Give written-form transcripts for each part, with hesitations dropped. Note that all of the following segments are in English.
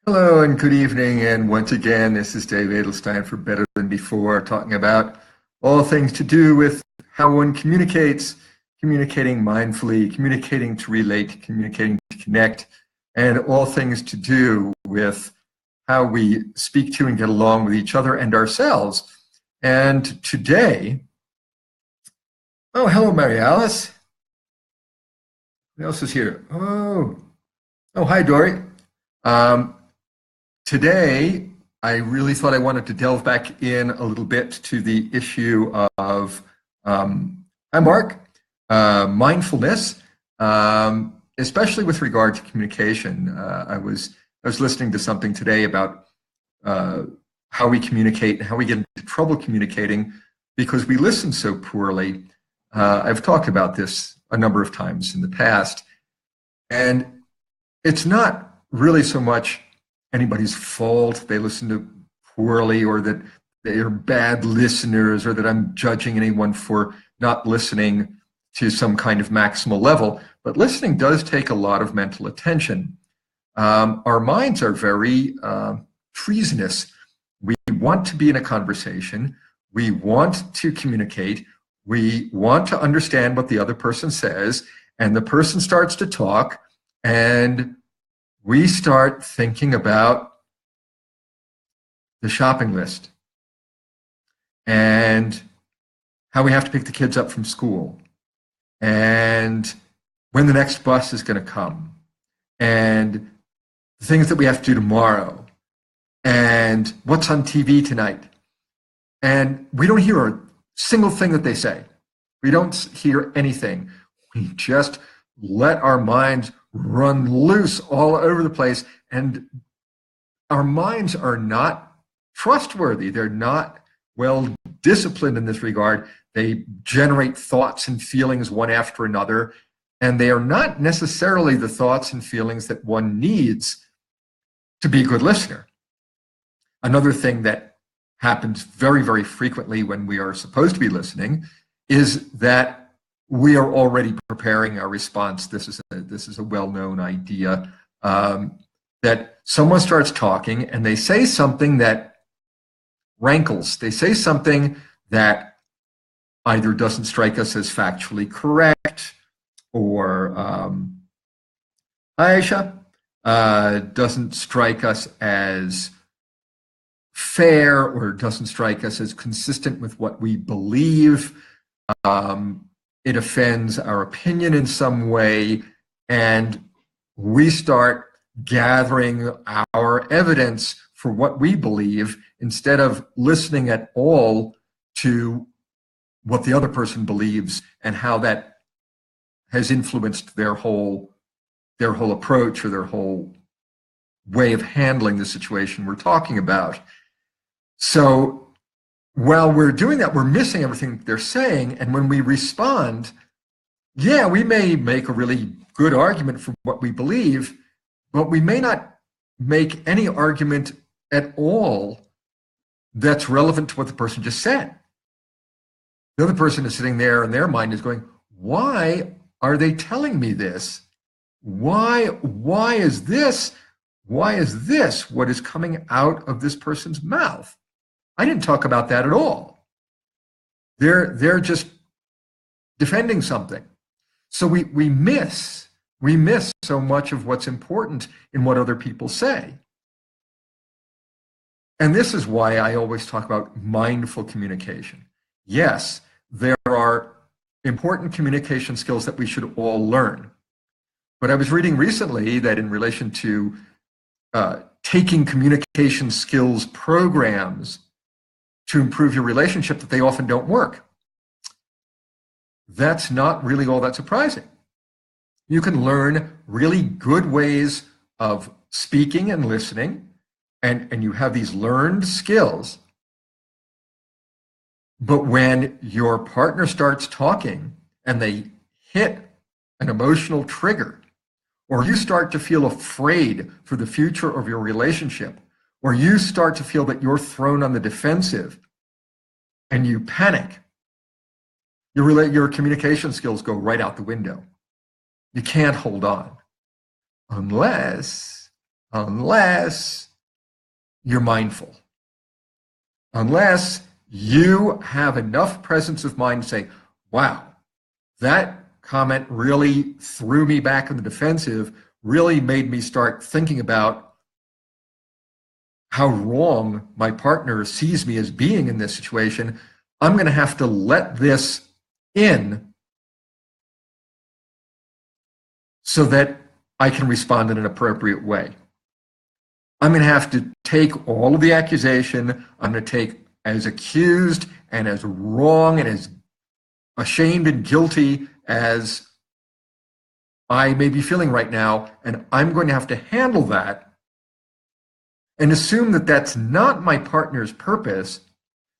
Hello and good evening, and once again, this is Dave Edelstein for Better Than Before, talking about all things to do with how one communicates, communicating mindfully, communicating to relate, communicating to connect, and all things to do with how we speak to and get along with each other and ourselves. And today, oh, hello, Mary Alice. Who else is here? Oh, hi, Dory. Um, Today, I really thought I wanted to delve back in a little bit to the issue of, hi Mark, mindfulness, especially with regard to communication. I was listening to something today about how we communicate and how we get into trouble communicating because we listen so poorly. I've talked about this a number of times in the past, and it's not really so much anybody's fault they listen to poorly, or that they are bad listeners, or that I'm judging anyone for not listening to some kind of maximal level. But listening does take a lot of mental attention. Our minds are very treasonous. We want to be in a conversation. We want to communicate. We want to understand what the other person says, and the person starts to talk, and we start thinking about the shopping list and how we have to pick the kids up from school and when the next bus is going to come and the things that we have to do tomorrow and what's on TV tonight. And we don't hear a single thing that they say. We don't hear anything. We just let our minds run loose all over the place, and our minds are not trustworthy. They're not well disciplined in this regard. They generate thoughts and feelings one after another, and they are not necessarily the thoughts and feelings that one needs to be a good listener. Another thing that happens very, very frequently when we are supposed to be listening is that we are already preparing our response. This is a well-known idea, that someone starts talking and they say something that rankles. They say something that either doesn't strike us as factually correct, or Aisha, doesn't strike us as fair, or doesn't strike us as consistent with what we believe. It offends our opinion in some way, and we start gathering our evidence for what we believe instead of listening at all to what the other person believes and how that has influenced their whole approach or their whole way of handling the situation we're talking about. So while we're doing that, we're missing everything they're saying. And when we respond, yeah, we may make a really good argument for what we believe, but we may not make any argument at all that's relevant to what the person just said. The other person is sitting there and their mind is going, why are they telling me this? Why is this what is coming out of this person's mouth? I didn't talk about that at all. They're just defending something. So we miss so much of what's important in what other people say. And this is why I always talk about mindful communication. Yes, there are important communication skills that we should all learn. But I was reading recently that in relation to taking communication skills programs to improve your relationship, that they often don't work. That's not really all that surprising. You can learn really good ways of speaking and listening, and you have these learned skills. But when your partner starts talking and they hit an emotional trigger, or you start to feel afraid for the future of your relationship, or you start to feel that you're thrown on the defensive and you panic, your communication skills go right out the window. You can't hold on unless unless you're mindful. Unless you have enough presence of mind to say, wow, that comment really threw me back in the defensive, really made me start thinking about how wrong my partner sees me as being in this situation. I'm going to have to let this in so that I can respond in an appropriate way. I'm going to have to take all of the accusation. I'm going to take as accused and as wrong and as ashamed and guilty as I may be feeling right now, and I'm going to have to handle that and assume that that's not my partner's purpose,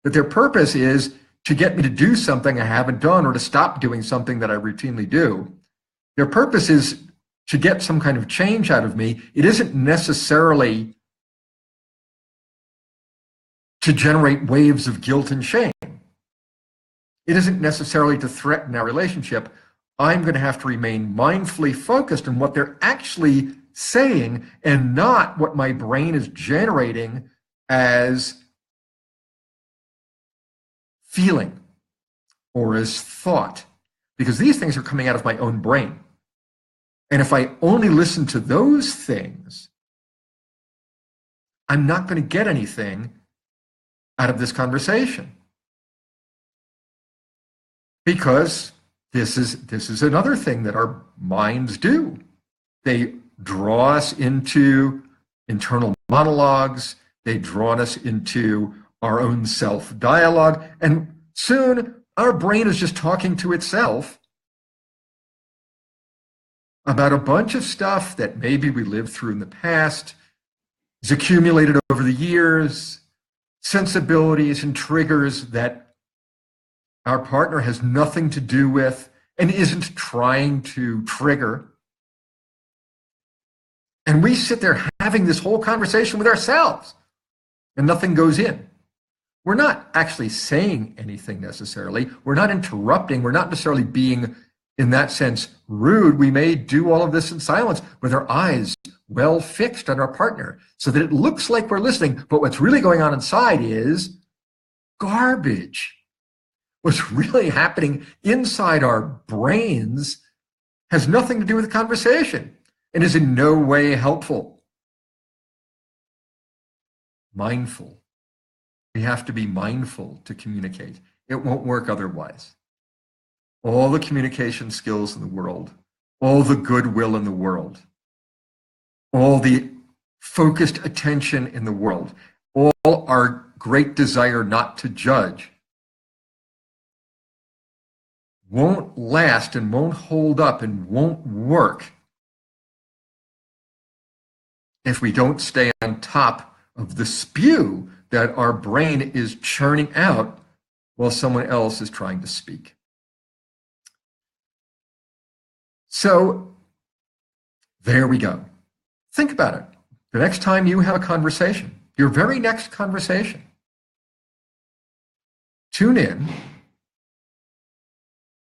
that their purpose is to get me to do something I haven't done or to stop doing something that I routinely do. Their purpose is to get some kind of change out of me. It isn't necessarily to generate waves of guilt and shame. It isn't necessarily to threaten our relationship. I'm going to have to remain mindfully focused on what they're actually saying and not what my brain is generating as feeling or as thought, because these things are coming out of my own brain. And if I only listen to those things, I'm not going to get anything out of this conversation. Because this is another thing that our minds do. They draw us into internal monologues. They draw us into our own self-dialogue. And soon our brain is just talking to itself about a bunch of stuff that maybe we lived through in the past, is accumulated over the years, sensibilities and triggers that our partner has nothing to do with and isn't trying to trigger. And we sit there having this whole conversation with ourselves and nothing goes in. We're not actually saying anything necessarily. We're not interrupting. We're not necessarily being, in that sense, rude. We may do all of this in silence with our eyes well fixed on our partner so that it looks like we're listening. But what's really going on inside is garbage. What's really happening inside our brains has nothing to do with the conversation and is in no way helpful. Mindful. We have to be mindful to communicate. It won't work otherwise. All the communication skills in the world, all the goodwill in the world, all the focused attention in the world, all our great desire not to judge won't last and won't hold up and won't work if we don't stay on top of the spew that our brain is churning out while someone else is trying to speak. So there we go. Think about it. The next time you have a conversation, your very next conversation, tune in.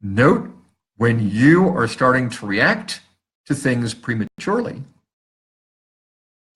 Note when you are starting to react to things prematurely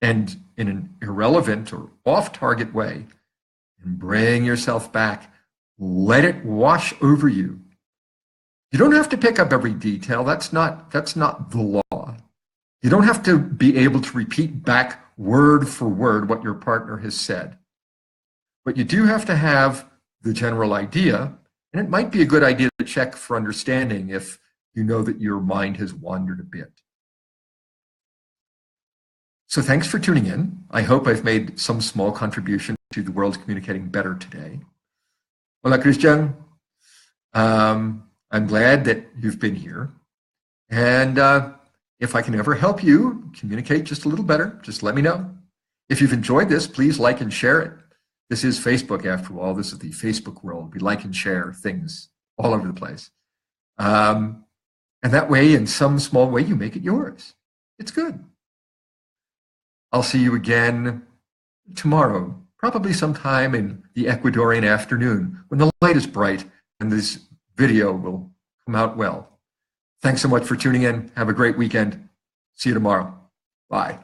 and in an irrelevant or off-target way, and bring yourself back. Let it wash over you. You don't have to pick up every detail. That's not the law. You don't have to be able to repeat back word for word what your partner has said. But you do have to have the general idea. And it might be a good idea to check for understanding if you know that your mind has wandered a bit. So thanks for tuning in. I hope I've made some small contribution to the world communicating better today. Hola, Christian. I'm glad that you've been here. And if I can ever help you communicate just a little better, just let me know. If you've enjoyed this, please like and share it. This is Facebook, after all. This is the Facebook world. We like and share things all over the place. And that way, in some small way, you make it yours. It's good. I'll see you again tomorrow, probably sometime in the Ecuadorian afternoon when the light is bright and this video will come out well. Thanks so much for tuning in. Have a great weekend. See you tomorrow. Bye.